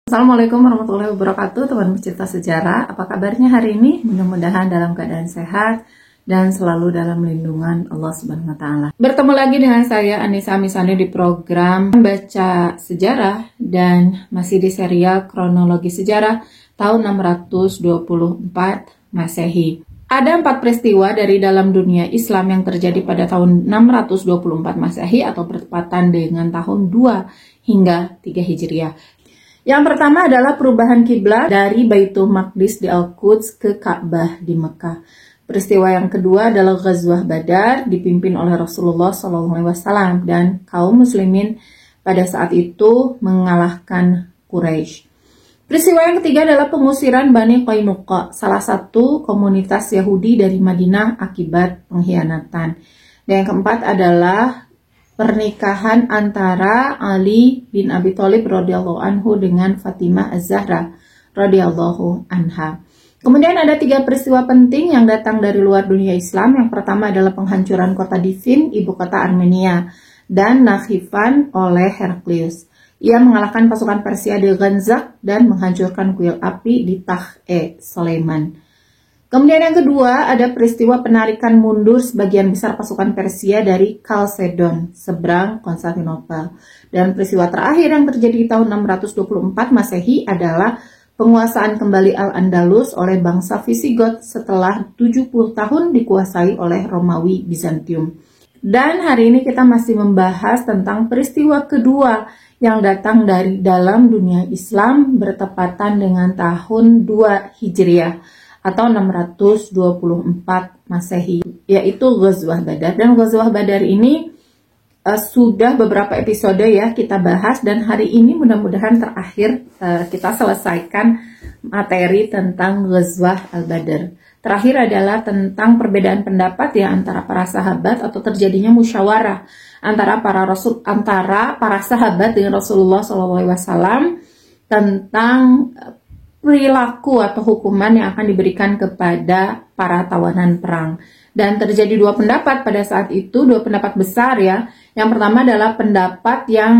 Assalamualaikum warahmatullahi wabarakatuh, teman pecinta sejarah. Apa kabarnya hari ini? Mudah-mudahan dalam keadaan sehat dan selalu dalam lindungan Allah Subhanahu wa Ta'ala. Bertemu lagi dengan saya Anissa Amisani di program Baca Sejarah dan masih di serial Kronologi Sejarah tahun 624 Masehi. Ada 4 peristiwa dari dalam dunia Islam yang terjadi pada tahun 624 Masehi atau bertepatan dengan tahun 2 hingga 3 Hijriah. Yang pertama adalah perubahan kiblat dari Baitul Maqdis di Al-Quds ke Ka'bah di Mekah. Peristiwa yang kedua adalah Ghazwah Badar dipimpin oleh Rasulullah SAW dan kaum muslimin pada saat itu mengalahkan Quraisy. Peristiwa yang ketiga adalah pengusiran Bani Qainuqa, salah satu komunitas Yahudi dari Madinah akibat pengkhianatan. Dan yang keempat adalah pernikahan antara Ali bin Abi Thalib radhiyallahu anhu dengan Fatimah Az-Zahra radhiyallahu anha. Kemudian ada 3 peristiwa penting yang datang dari luar dunia Islam. Yang pertama adalah penghancuran kota Divin, ibu kota Armenia, dan Nakhchivan oleh Heraklius. Ia mengalahkan pasukan Persia di Ghanzak dan menghancurkan kuil api di Tagh-e-Soleiman. Kemudian yang kedua ada peristiwa penarikan mundur sebagian besar pasukan Persia dari Chalcedon seberang Konstantinopel. Dan peristiwa terakhir yang terjadi di tahun 624 Masehi adalah penguasaan kembali Al-Andalus oleh bangsa Visigoth setelah 70 tahun dikuasai oleh Romawi Bizantium. Dan hari ini kita masih membahas tentang peristiwa kedua yang datang dari dalam dunia Islam bertepatan dengan tahun 2 Hijriah atau 624 Masehi, yaitu Ghazwah Badar. Dan Ghazwah Badar ini sudah beberapa episode ya kita bahas, dan hari ini mudah-mudahan terakhir kita selesaikan materi tentang Ghazwah Al-Badar. Terakhir adalah tentang perbedaan pendapat ya antara para sahabat atau terjadinya musyawarah antara para sahabat dengan Rasulullah SAW tentang perilaku atau hukuman yang akan diberikan kepada para tawanan perang. Dan terjadi 2 pendapat pada saat itu, 2 pendapat besar ya. Yang pertama adalah pendapat yang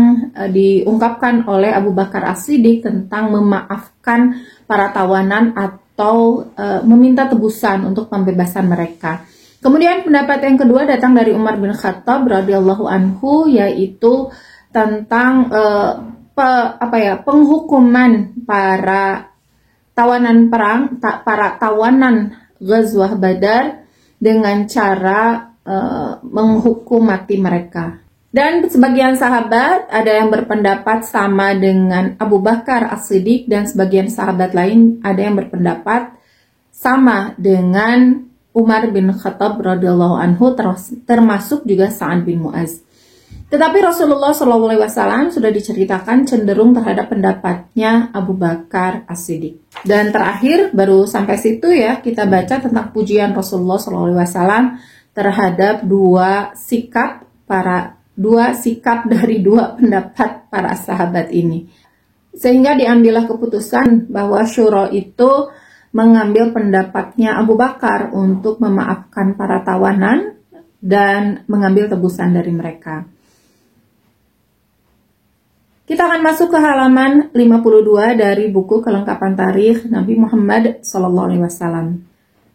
diungkapkan oleh Abu Bakar As-Siddiq tentang memaafkan para tawanan atau meminta tebusan untuk pembebasan mereka. Kemudian pendapat yang kedua datang dari Umar bin Khattab radhiyallahu anhu, yaitu tentang penghukuman para tawanan perang, para tawanan Ghazwah Badar dengan cara menghukum mati mereka. Dan sebagian sahabat ada yang berpendapat sama dengan Abu Bakar As-Siddiq, dan sebagian sahabat lain ada yang berpendapat sama dengan Umar bin Khattab radhiyallahu anhu, termasuk juga Sa'ad bin Mu'adz. Tetapi Rasulullah SAW sudah diceritakan cenderung terhadap pendapatnya Abu Bakar As-Siddiq. Dan terakhir baru sampai situ ya kita baca tentang pujian Rasulullah SAW terhadap dua sikap dari 2 pendapat para sahabat ini. Sehingga diambillah keputusan bahwa syuro itu mengambil pendapatnya Abu Bakar untuk memaafkan para tawanan dan mengambil tebusan dari mereka. Kita akan masuk ke halaman 52 dari buku kelengkapan tarikh Nabi Muhammad SAW.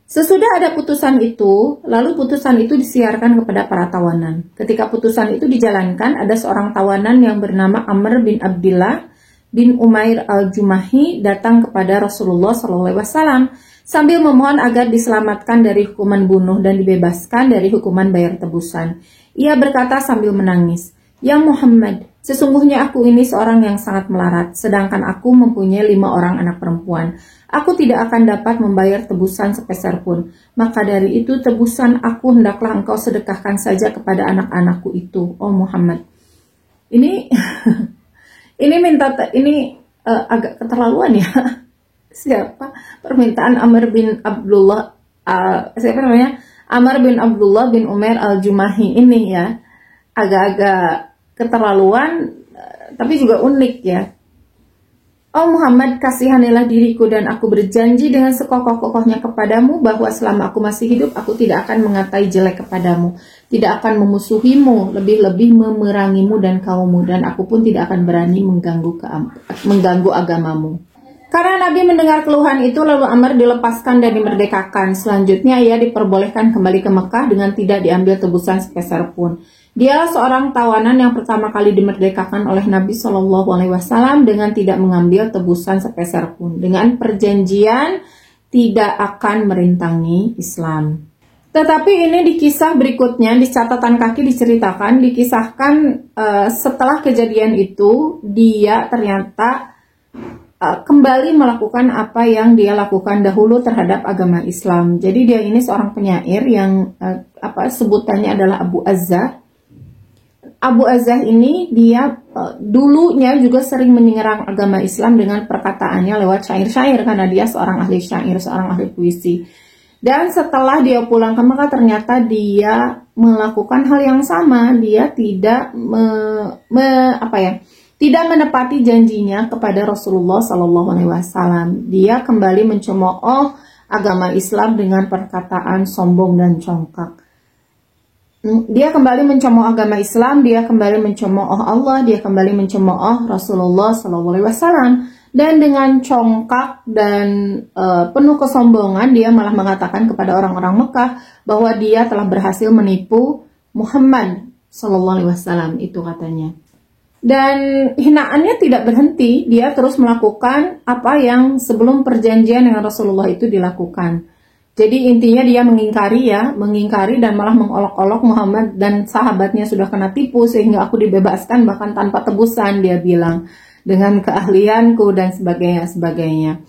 Sesudah ada putusan itu, lalu putusan itu disiarkan kepada para tawanan. Ketika putusan itu dijalankan, ada seorang tawanan yang bernama Amr bin Abdillah bin Umair al-Jumahi datang kepada Rasulullah SAW sambil memohon agar diselamatkan dari hukuman bunuh dan dibebaskan dari hukuman bayar tebusan. Ia berkata sambil menangis, "Ya Muhammad, sesungguhnya aku ini seorang yang sangat melarat, sedangkan aku mempunyai 5 orang anak perempuan. Aku tidak akan dapat membayar tebusan sepeser pun. Maka dari itu tebusan aku hendaklah engkau sedekahkan saja kepada anak-anakku itu, oh Muhammad." Ini agak keterlaluan ya. Siapa? Permintaan Amr bin Abdullah, Amr bin Abdullah bin Umair al-Jumahi ini ya. Agak-agak keterlaluan, tapi juga unik ya. Oh Muhammad, kasihanilah diriku dan aku berjanji dengan sekokoh-kokohnya kepadamu bahwa selama aku masih hidup, aku tidak akan mengatai jelek kepadamu, tidak akan memusuhimu, lebih-lebih memerangimu dan kaummu, dan aku pun tidak akan berani mengganggu agamamu. Karena Nabi mendengar keluhan itu, lalu Amr dilepaskan dan dimerdekakan. Selanjutnya ia diperbolehkan kembali ke Mekah dengan tidak diambil tebusan sepeser pun. Dia seorang tawanan yang pertama kali dimerdekakan oleh Nabi Shallallahu Alaihi Wasallam dengan tidak mengambil tebusan sepeser pun, dengan perjanjian tidak akan merintangi Islam. Tetapi ini di kisah berikutnya, di catatan kaki dikisahkan setelah kejadian itu, dia ternyata kembali melakukan apa yang dia lakukan dahulu terhadap agama Islam. Jadi dia ini seorang penyair yang sebutannya adalah Abu Azzah. Abu Azzah ini dia dulunya juga sering menyerang agama Islam dengan perkataannya lewat syair-syair, karena dia seorang ahli syair, seorang ahli puisi. Dan setelah dia pulang ke Mekah, ternyata dia melakukan hal yang sama. Dia tidak tidak menepati janjinya kepada Rasulullah Sallallahu Alaihi Wasallam. Dia kembali mencemooh agama Islam dengan perkataan sombong dan congkak. Dia kembali mencemooh agama Islam, dia kembali mencemooh Allah, dia kembali mencemooh Rasulullah Sallallahu Alaihi Wasallam. Dan dengan congkak dan penuh kesombongan, dia malah mengatakan kepada orang-orang Mekah bahwa dia telah berhasil menipu Muhammad Sallallahu Alaihi Wasallam, itu katanya. Dan hinaannya tidak berhenti, dia terus melakukan apa yang sebelum perjanjian dengan Rasulullah itu dilakukan. Jadi intinya dia mengingkari dan malah mengolok-olok Muhammad dan sahabatnya sudah kena tipu sehingga aku dibebaskan bahkan tanpa tebusan, dia bilang, dengan keahlianku dan sebagainya.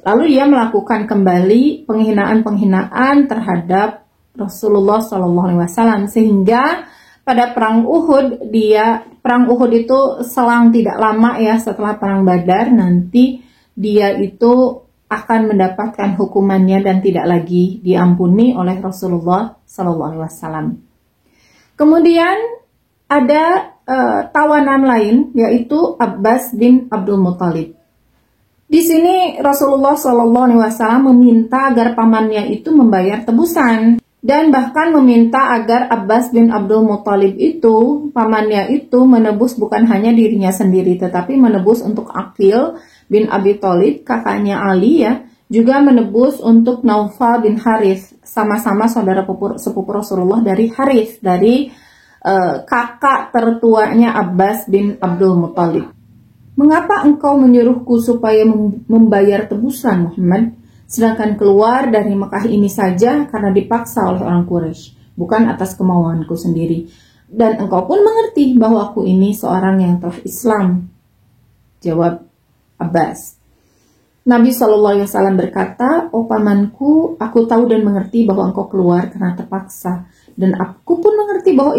Lalu dia melakukan kembali penghinaan-penghinaan terhadap Rasulullah SAW sehingga pada perang Uhud itu selang tidak lama ya setelah perang Badar, nanti dia itu akan mendapatkan hukumannya dan tidak lagi diampuni oleh Rasulullah SAW. Kemudian ada tawanan lain, yaitu Abbas bin Abdul Muthalib. Di sini Rasulullah SAW meminta agar pamannya itu membayar tebusan dan bahkan meminta agar Abbas bin Abdul Muthalib itu, pamannya itu, menebus bukan hanya dirinya sendiri, tetapi menebus untuk Aqil bin Abi Thalib, kakaknya Ali ya, juga menebus untuk Naufal bin Harith, sama-sama saudara sepupu Rasulullah dari Harith, dari kakak tertuanya Abbas bin Abdul Muthalib. Mengapa engkau menyuruhku supaya membayar tebusan, Muhammad? Sedangkan keluar dari Mekah ini saja karena dipaksa oleh orang Quraisy, bukan atas kemauanku sendiri. Dan engkau pun mengerti bahwa aku ini seorang yang telah Islam, jawab Abbas. Nabi SAW berkata, oh pamanku, aku tahu dan mengerti bahwa engkau keluar karena terpaksa. Dan aku pun mengerti bahwa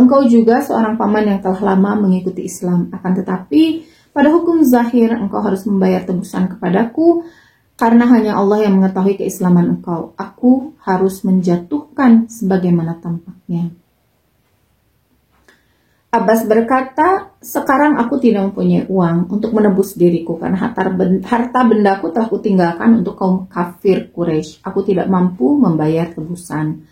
engkau juga seorang paman yang telah lama mengikuti Islam. Akan tetapi, pada hukum zahir, engkau harus membayar tebusan kepadaku, karena hanya Allah yang mengetahui keislaman engkau. Aku harus menjatuhkan sebagaimana tampaknya. Abbas berkata, sekarang aku tidak mempunyai uang untuk menebus diriku, karena harta bendaku telah kutinggalkan untuk kaum kafir Quraisy. Aku tidak mampu membayar tebusan.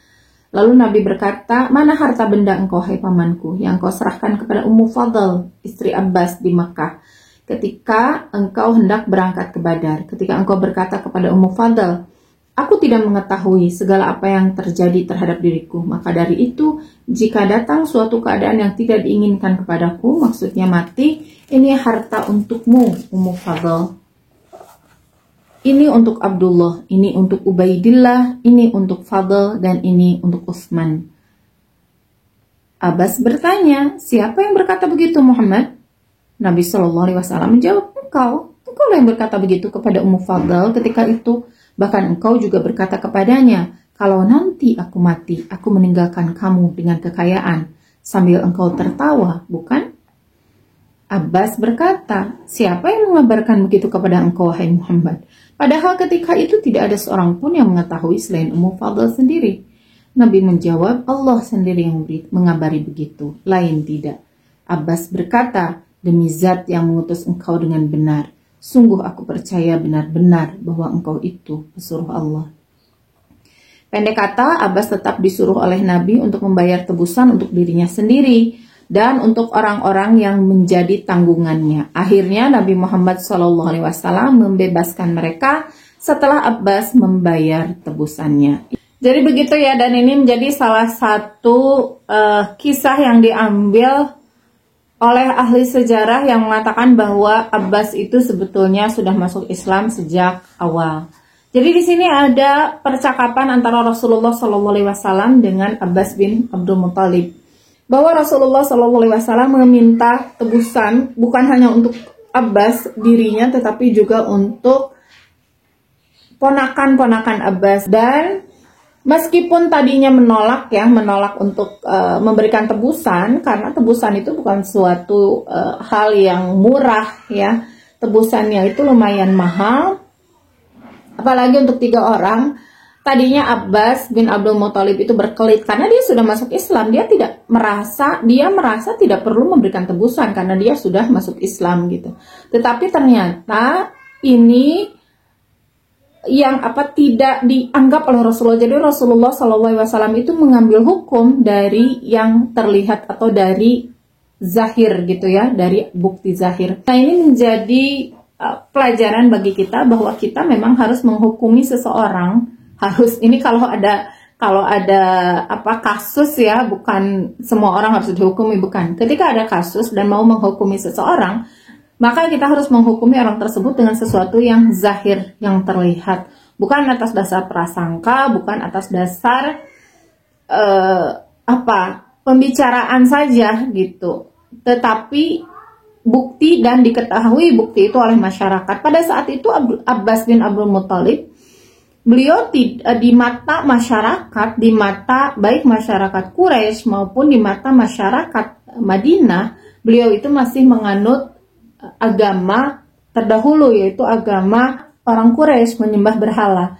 Lalu Nabi berkata, mana harta benda engkau, hai pamanku, yang engkau serahkan kepada Ummu Fadl, istri Abbas di Makkah, ketika engkau hendak berangkat ke Badar, ketika engkau berkata kepada Ummu Fadl, aku tidak mengetahui segala apa yang terjadi terhadap diriku, maka dari itu, jika datang suatu keadaan yang tidak diinginkan kepadaku, maksudnya mati, ini harta untukmu, Ummu Fadl. Ini untuk Abdullah, ini untuk Ubaidillah, ini untuk Fadl, dan ini untuk Utsman. Abbas bertanya, siapa yang berkata begitu, Muhammad? Nabi SAW menjawab, engkau lah yang berkata begitu kepada Ummu Fadl ketika itu. Bahkan engkau juga berkata kepadanya, kalau nanti aku mati, aku meninggalkan kamu dengan kekayaan, sambil engkau tertawa, bukan? Abbas berkata, siapa yang mengabarkan begitu kepada engkau, hai Muhammad? Padahal ketika itu tidak ada seorang pun yang mengetahui selain Ummu Fadl sendiri. Nabi menjawab, Allah sendiri yang mengabari begitu, lain tidak. Abbas berkata, demi zat yang mengutus engkau dengan benar. Sungguh aku percaya benar-benar bahwa engkau itu pesuruh Allah. Pendek kata, Abbas tetap disuruh oleh Nabi untuk membayar tebusan untuk dirinya sendiri dan untuk orang-orang yang menjadi tanggungannya. Akhirnya Nabi Muhammad SAW membebaskan mereka setelah Abbas membayar tebusannya. Jadi begitu ya, dan ini menjadi salah satu kisah yang diambil oleh ahli sejarah yang mengatakan bahwa Abbas itu sebetulnya sudah masuk Islam sejak awal. Jadi di sini ada percakapan antara Rasulullah SAW dengan Abbas bin Abdul Muthalib, bahwa Rasulullah SAW meminta tebusan bukan hanya untuk Abbas dirinya, tetapi juga untuk ponakan-ponakan Abbas. Dan meskipun tadinya menolak untuk memberikan tebusan, karena tebusan itu bukan suatu hal yang murah ya, tebusannya itu lumayan mahal. Apalagi untuk 3 orang. Tadinya Abbas bin Abdul Muthalib itu berkelit karena dia sudah masuk Islam. Dia merasa tidak perlu memberikan tebusan karena dia sudah masuk Islam gitu. Tetapi ternyata ini yang tidak dianggap oleh Rasulullah. Jadi Rasulullah SAW itu mengambil hukum dari yang terlihat atau dari zahir gitu ya, dari bukti zahir. Nah, ini menjadi pelajaran bagi kita bahwa kita memang harus menghukumi seseorang. Ini kalau ada kasus ya, bukan semua orang harus dihukumi, bukan. Ketika ada kasus dan mau menghukumi seseorang, maka kita harus menghukumi orang tersebut dengan sesuatu yang zahir, yang terlihat, bukan atas dasar prasangka, bukan atas dasar pembicaraan saja gitu, tetapi bukti dan diketahui bukti itu oleh masyarakat. Pada saat itu Abbas bin Abdul Muthalib, beliau di mata masyarakat, di mata baik masyarakat Quraisy maupun di mata masyarakat Madinah, beliau itu masih menganut agama terdahulu, yaitu agama orang Quraisy, menyembah berhala.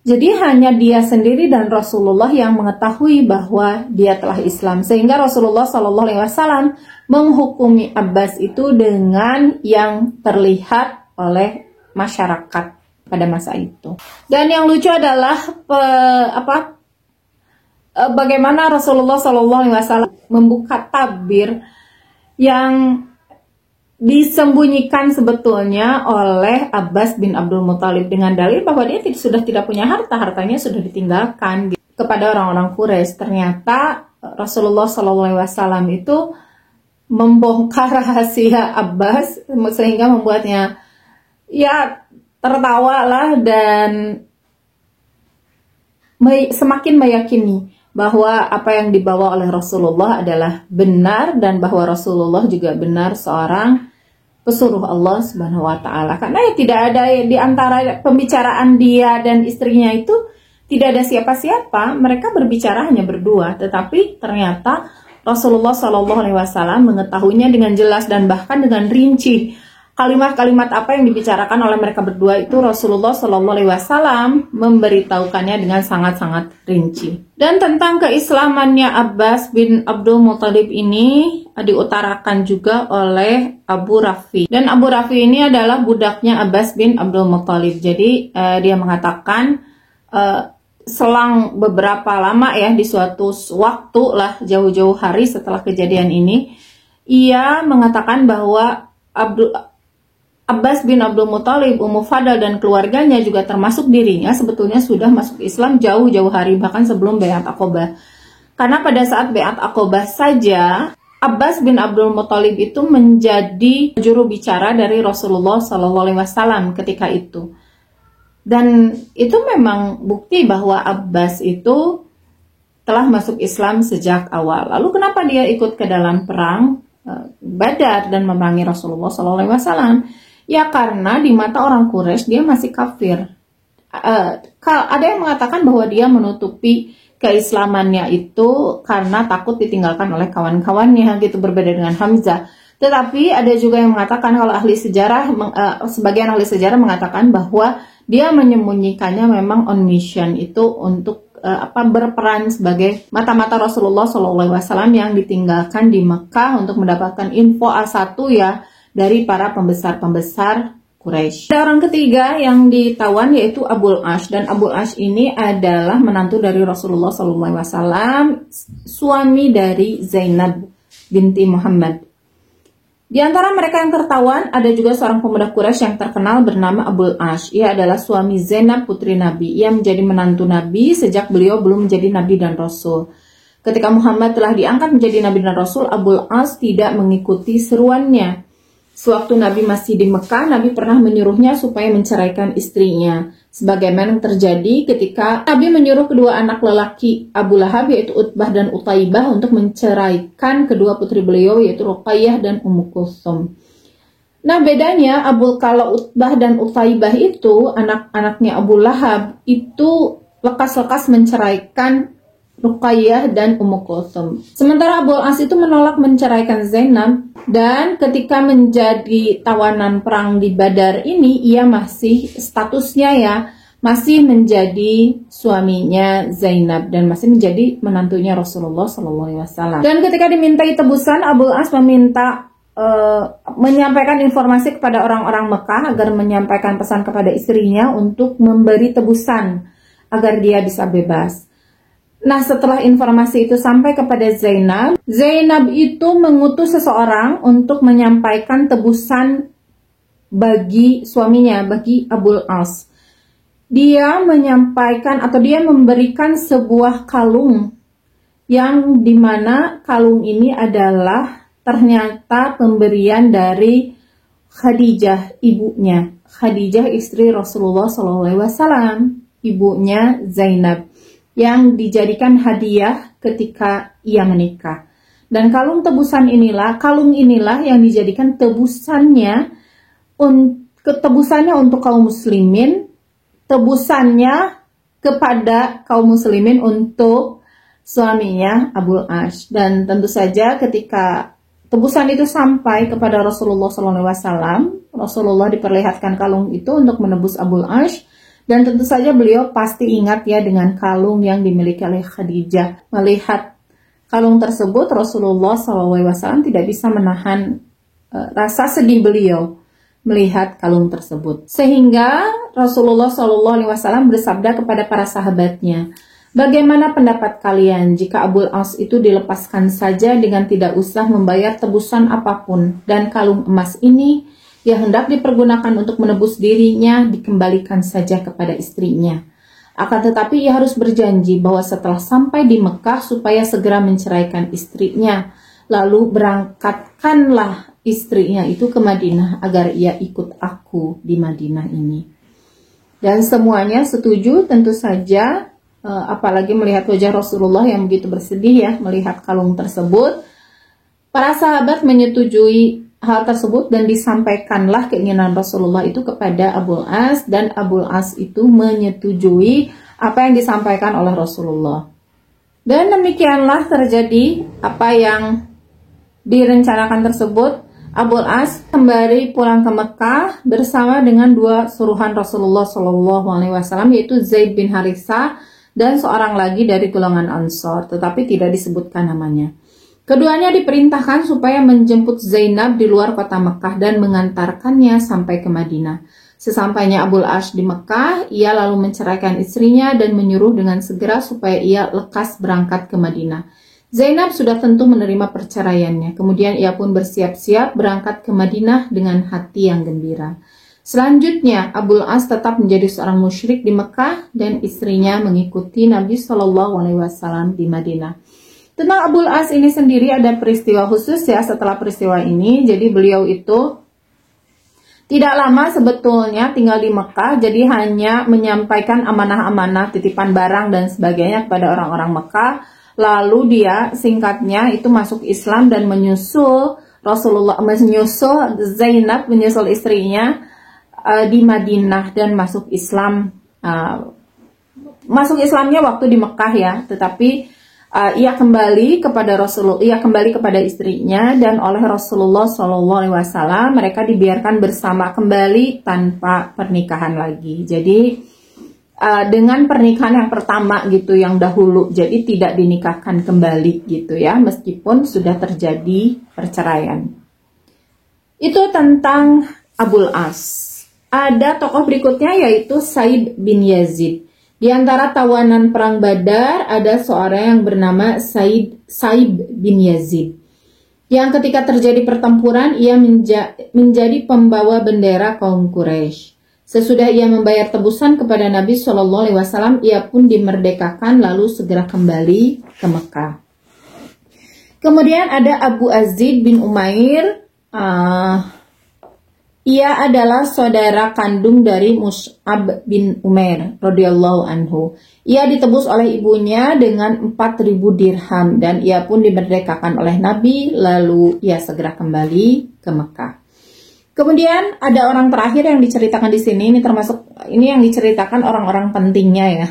Jadi hanya dia sendiri dan Rasulullah yang mengetahui bahwa dia telah Islam, sehingga Rasulullah SAW menghukumi Abbas itu dengan yang terlihat oleh masyarakat pada masa itu. Dan yang lucu adalah bagaimana Rasulullah SAW membuka tabir yang disembunyikan sebetulnya oleh Abbas bin Abdul Muthalib dengan dalil bahwa dia sudah tidak punya hartanya sudah ditinggalkan kepada orang-orang Quraisy. Ternyata Rasulullah SAW itu membongkar rahasia Abbas sehingga membuatnya ya tertawa lah dan semakin meyakini bahwa apa yang dibawa oleh Rasulullah adalah benar dan bahwa Rasulullah juga benar seorang pesuruh Allah Subhanahu wa taala. Karena ya tidak ada di antara pembicaraan dia dan istrinya itu tidak ada siapa-siapa, mereka berbicara hanya berdua, tetapi ternyata Rasulullah SAW mengetahuinya dengan jelas dan bahkan dengan rinci. Kalimat-kalimat apa yang dibicarakan oleh mereka berdua itu Rasulullah SAW memberitahukannya dengan sangat-sangat rinci. Dan tentang keislamannya Abbas bin Abdul Muthalib ini diutarakan juga oleh Abu Rafi. Dan Abu Rafi ini adalah budaknya Abbas bin Abdul Muthalib. Jadi dia mengatakan selang beberapa lama ya, di suatu waktu lah jauh-jauh hari setelah kejadian ini, ia mengatakan bahwa Abbas bin Abdul Muthalib, Ummu Fadl dan keluarganya juga termasuk dirinya sebetulnya sudah masuk Islam jauh-jauh hari, bahkan sebelum Baiat Aqobah. Karena pada saat Baiat Aqobah saja Abbas bin Abdul Muthalib itu menjadi juru bicara dari Rasulullah SAW ketika itu. Dan itu memang bukti bahwa Abbas itu telah masuk Islam sejak awal. Lalu kenapa dia ikut ke dalam perang Badar dan memerangi Rasulullah SAW? Ya karena di mata orang Quraisy dia masih kafir. Ada yang mengatakan bahwa dia menutupi keislamannya itu karena takut ditinggalkan oleh kawan-kawannya, gitu, berbeda dengan Hamzah. Tetapi ada juga yang mengatakan, kalau ahli sejarah, sebagian ahli sejarah mengatakan bahwa dia menyembunyikannya memang on mission, itu untuk berperan sebagai mata-mata Rasulullah SAW yang ditinggalkan di Mekah untuk mendapatkan info A1 ya dari para pembesar-pembesar Quraisy. Ada orang ketiga yang ditawan yaitu Abul Ash, dan Abul Ash ini adalah menantu dari Rasulullah SAW, suami dari Zainab binti Muhammad. Di antara mereka yang tertawan ada juga seorang pemuda Quraisy yang terkenal bernama Abul Ash. Ia adalah suami Zainab putri Nabi. Ia menjadi menantu Nabi sejak beliau belum menjadi Nabi dan Rasul. Ketika Muhammad telah diangkat menjadi Nabi dan Rasul, Abul Ash tidak mengikuti seruannya. Sewaktu Nabi masih di Mekah, Nabi pernah menyuruhnya supaya menceraikan istrinya. Sebagaimana yang terjadi ketika Nabi menyuruh kedua anak lelaki Abu Lahab yaitu Utbah dan Utaibah untuk menceraikan kedua putri beliau yaitu Ruqayyah dan Ummu Kulsum. Nah bedanya kalau Utbah dan Utaibah itu anak-anaknya Abu Lahab itu lekas-lekas menceraikan Ruqayyah dan Ummu Kulsum. Sementara Abul As itu menolak menceraikan Zainab, dan ketika menjadi tawanan perang di Badar ini ia masih statusnya ya masih menjadi suaminya Zainab dan masih menjadi menantunya Rasulullah SAW. Dan ketika dimintai tebusan, Abul As meminta menyampaikan informasi kepada orang-orang Mekah agar menyampaikan pesan kepada istrinya untuk memberi tebusan agar dia bisa bebas. Nah, setelah informasi itu sampai kepada Zainab, Zainab itu mengutus seseorang untuk menyampaikan tebusan bagi suaminya, bagi Abul As. Dia menyampaikan atau dia memberikan sebuah kalung yang dimana kalung ini adalah ternyata pemberian dari Khadijah, ibunya. Khadijah istri Rasulullah SAW, ibunya Zainab, yang dijadikan hadiah ketika ia menikah. Dan kalung inilah yang dijadikan tebusannya untuk kaum muslimin, tebusannya kepada kaum muslimin untuk suaminya Abul Ash. Dan tentu saja ketika tebusan itu sampai kepada Rasulullah SAW, Rasulullah diperlihatkan kalung itu untuk menebus Abul Ash. Dan tentu saja beliau pasti ingat ya dengan kalung yang dimiliki oleh Khadijah. Melihat kalung tersebut, Rasulullah SAW tidak bisa menahan rasa sedih beliau melihat kalung tersebut. Sehingga Rasulullah SAW bersabda kepada para sahabatnya, "Bagaimana pendapat kalian jika Abul As itu dilepaskan saja dengan tidak usah membayar tebusan apapun, dan kalung emas ini yang hendak dipergunakan untuk menebus dirinya dikembalikan saja kepada istrinya. Akan tetapi ia harus berjanji bahwa setelah sampai di Mekah supaya segera menceraikan istrinya. Lalu berangkatkanlah istrinya itu ke Madinah agar ia ikut aku di Madinah ini." Dan semuanya setuju tentu saja, apalagi melihat wajah Rasulullah yang begitu bersedih ya melihat kalung tersebut. Para sahabat menyetujui hal tersebut dan disampaikanlah keinginan Rasulullah itu kepada Abul As, dan Abul As itu menyetujui apa yang disampaikan oleh Rasulullah. Dan demikianlah terjadi apa yang direncanakan tersebut. Abul As kembali pulang ke Mekah bersama dengan dua suruhan Rasulullah SAW, yaitu Zaid bin Harithah dan seorang lagi dari golongan Ansor, tetapi tidak disebutkan namanya. Keduanya diperintahkan supaya menjemput Zainab di luar kota Mekah dan mengantarkannya sampai ke Madinah. Sesampainya Abul Ash di Mekah, ia lalu menceraikan istrinya dan menyuruh dengan segera supaya ia lekas berangkat ke Madinah. Zainab sudah tentu menerima perceraiannya. Kemudian ia pun bersiap-siap berangkat ke Madinah dengan hati yang gembira. Selanjutnya, Abul As tetap menjadi seorang musyrik di Mekah dan istrinya mengikuti Nabi SAW di Madinah. Tentang Abul As ini sendiri ada peristiwa khusus ya setelah peristiwa ini. Jadi beliau itu tidak lama sebetulnya tinggal di Mekah, jadi hanya menyampaikan amanah-amanah, titipan barang dan sebagainya kepada orang-orang Mekah. Lalu dia singkatnya itu masuk Islam dan menyusul Zainab, menyusul istrinya di Madinah dan masuk Islamnya waktu di Mekah ya, tetapi ia kembali kepada istrinya, dan oleh Rasulullah SAW mereka dibiarkan bersama kembali tanpa pernikahan lagi. Jadi dengan pernikahan yang pertama gitu, yang dahulu, jadi tidak dinikahkan kembali gitu ya, meskipun sudah terjadi perceraian. Itu tentang Abul As. Ada tokoh berikutnya yaitu Sa'id bin Yazid. Di antara tawanan perang Badar ada seorang yang bernama Sa'id bin Yazid, yang ketika terjadi pertempuran ia menjadi pembawa bendera kaum Quraisy. Sesudah ia membayar tebusan kepada Nabi Shallallahu Alaihi Wasallam, ia pun dimerdekakan lalu segera kembali ke Mekah. Kemudian ada Abu Azid bin Umair. Ia adalah saudara kandung dari Mus'ab bin Umair radhiyallahu anhu. Ia ditebus oleh ibunya dengan 4.000 dirham dan ia pun dimerdekakan oleh Nabi lalu ia segera kembali ke Mekah. Kemudian ada orang terakhir yang diceritakan di sini, ini yang diceritakan orang-orang pentingnya ya.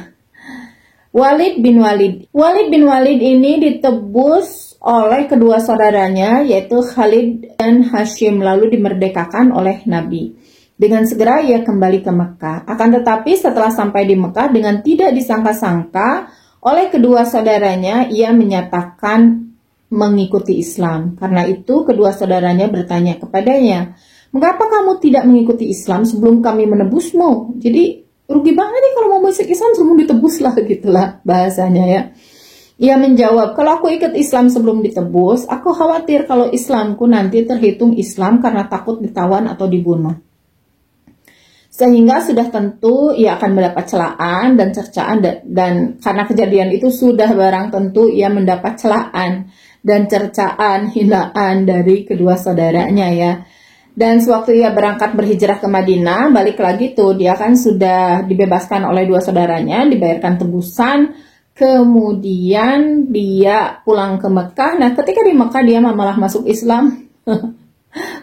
Walid bin Walid. Walid bin Walid ini ditebus oleh kedua saudaranya yaitu Khalid dan Hashim lalu dimerdekakan oleh Nabi. Dengan segera ia kembali ke Mekah. Akan tetapi setelah sampai di Mekah dengan tidak disangka-sangka oleh kedua saudaranya ia menyatakan mengikuti Islam. Karena itu kedua saudaranya bertanya kepadanya, "Mengapa kamu tidak mengikuti Islam sebelum kami menebusmu?" Jadi rugi banget nih kalau mau masuk Islam sebelum ditebus lah, gitulah bahasanya ya. Ia menjawab, "Kalau aku ikut Islam sebelum ditebus, aku khawatir kalau Islamku nanti terhitung Islam karena takut ditawan atau dibunuh. Sehingga sudah tentu ia akan mendapat celaan dan cercaan dan karena kejadian itu sudah barang tentu ia mendapat celaan dan cercaan, hinaan dari kedua saudaranya ya. Dan sewaktu ia berangkat berhijrah ke Madinah, balik lagi tuh, dia kan sudah dibebaskan oleh dua saudaranya, dibayarkan tebusan, kemudian dia pulang ke Mekah. Nah, ketika di Mekah dia malah masuk Islam.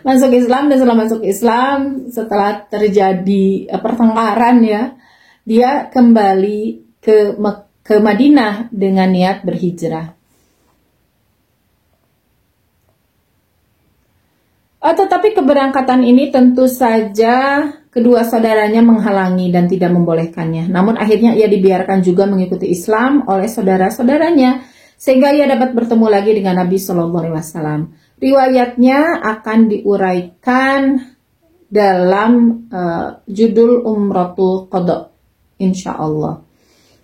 Masuk Islam, dan setelah masuk Islam, setelah terjadi pertengkaran ya, dia kembali ke Madinah dengan niat berhijrah. Tetapi keberangkatan ini tentu saja kedua saudaranya menghalangi dan tidak membolehkannya. Namun akhirnya ia dibiarkan juga mengikuti Islam oleh saudara-saudaranya sehingga ia dapat bertemu lagi dengan Nabi Shallallahu Alaihi Wasallam. Riwayatnya akan diuraikan dalam judul Umratul Qadha, insya Allah.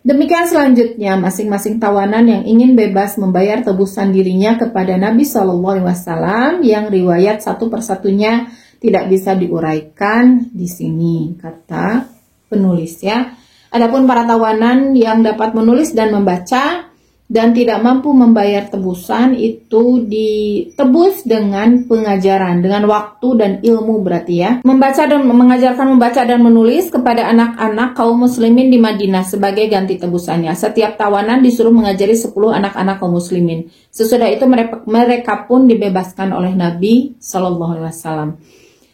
Demikian selanjutnya, masing-masing tawanan yang ingin bebas membayar tebusan dirinya kepada Nabi Shallallahu Alaihi Wasallam, yang riwayat satu persatunya tidak bisa diuraikan di sini, kata penulis ya. Adapun para tawanan yang dapat menulis dan membaca dan tidak mampu membayar tebusan itu ditebus dengan pengajaran, dengan waktu dan ilmu berarti ya. Mengajarkan membaca dan menulis kepada anak-anak kaum muslimin di Madinah sebagai ganti tebusannya. Setiap tawanan disuruh mengajari 10 anak-anak kaum muslimin. Sesudah itu mereka pun dibebaskan oleh Nabi Shallallahu Alaihi Wasallam.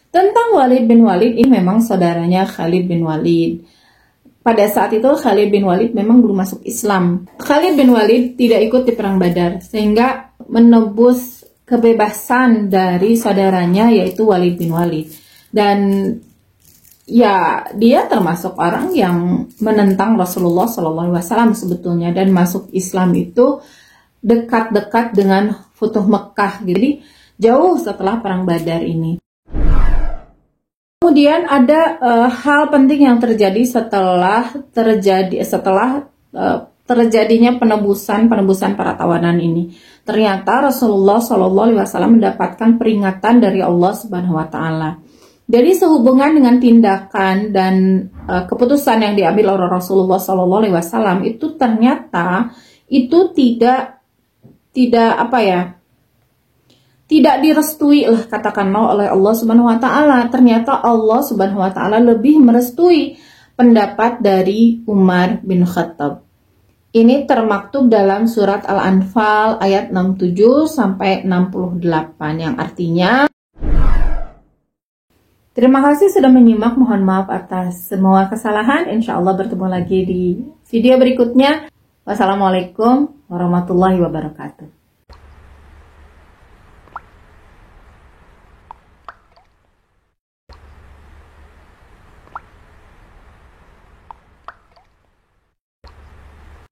Tentang Walid bin Walid, ini memang saudaranya Khalid bin Walid. Pada saat itu Khalid bin Walid memang belum masuk Islam. Khalid bin Walid tidak ikut di perang Badar sehingga menebus kebebasan dari saudaranya yaitu Walid bin Walid. Dan ya dia termasuk orang yang menentang Rasulullah SAW sebetulnya, dan masuk Islam itu dekat-dekat dengan Futuh Mekah. Jadi jauh setelah perang Badar ini. Kemudian ada hal penting yang terjadi setelah terjadinya penebusan para tawanan ini. Ternyata Rasulullah Shallallahu Alaihi Wasallam mendapatkan peringatan dari Allah Subhanahu Wa Taala. Jadi sehubungan dengan tindakan dan keputusan yang diambil oleh Rasulullah Shallallahu Alaihi Wasallam itu ternyata itu tidak direstui lah katakanlah oleh Allah Subhanahu Wa Taala. Ternyata Allah Subhanahu Wa Taala lebih merestui pendapat dari Umar bin Khattab. Ini termaktub dalam surat Al-Anfal ayat 67 sampai 68 yang artinya, terima kasih sudah menyimak, mohon maaf atas semua kesalahan. Insya Allah bertemu lagi di video berikutnya. Wassalamualaikum warahmatullahi wabarakatuh.